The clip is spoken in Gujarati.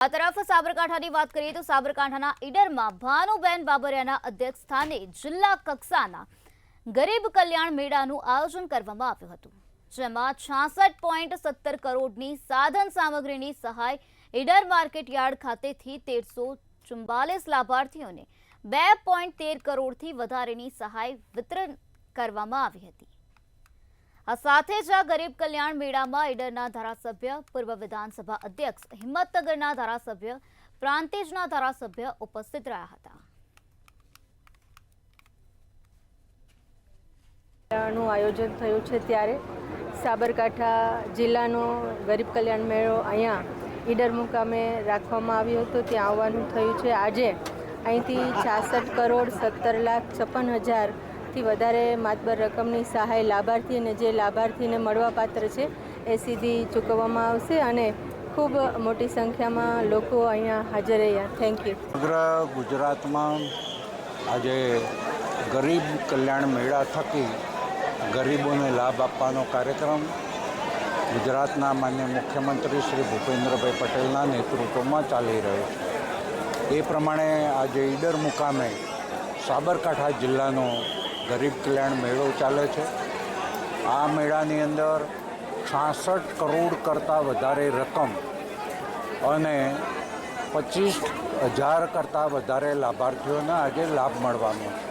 આ તરફ સાબરકાંઠાની વાત કરીએ તો સાબરકાંઠાના ઈડરમાં ભાનુબેન બાબરિયાના અધ્યક્ષ સ્થાને જિલ્લા કક્ષાના ગરીબ કલ્યાણ મેળાનું આયોજન કરવામાં આવ્યું હતું, જેમાં 66.17 કરોડની સાધન સામગ્રીની સહાય ઈડર માર્કેટ યાર્ડ ખાતેથી 1344 લાભાર્થીઓને 2.13 કરોડથી વધારેની સહાય વિતરણ કરવામાં આવી હતી। આ સાથે જ આ ગરીબ કલ્યાણ મેળામાં ઈડરના ધારાસભ્ય, પૂર્વ વિધાનસભા અધ્યક્ષ, હિંમતનગરના ધારાસભ્ય, પ્રાંતિજના ધારાસભ્ય ઉપસ્થિત રહ્યા હતા। મેળાનું આયોજન થયું છે ત્યારે સાબરકાંઠા જિલ્લાનો ગરીબ કલ્યાણ મેળો અહીંયા ઈડર મુકામે રાખવામાં આવ્યો હતો, ત્યાં આવવાનું થયું છે। આજે અહીંથી 66 કરોડ 17,56,000થી વધારે માતબર રકમની સહાય લાભાર્થી અને જે લાભાર્થીને મળવાપાત્ર છે એ સીધી ચૂકવવામાં આવશે અને ખૂબ મોટી સંખ્યામાં લોકો અહીંયા હાજર રહ્યા। Thank you. સમગ્ર ગુજરાતમાં આજે ગરીબ કલ્યાણ મેળા થકી ગરીબોને લાભ આપવાનો કાર્યક્રમ ગુજરાતના માન્ય મુખ્યમંત્રી શ્રી ભૂપેન્દ્રભાઈ પટેલના નેતૃત્વમાં ચાલી રહ્યો છે। એ પ્રમાણે આજે ઈડર મુકામે સાબરકાંઠા જિલ્લાનો ગરીબ કલ્યાણ મેળો ચાલે છે। આ મેળાની અંદર 66 કરોડ કરતાં વધારે રકમ અને 25,000 કરતાં વધારે લાભાર્થીઓને આજે લાભ મળવાનો છે।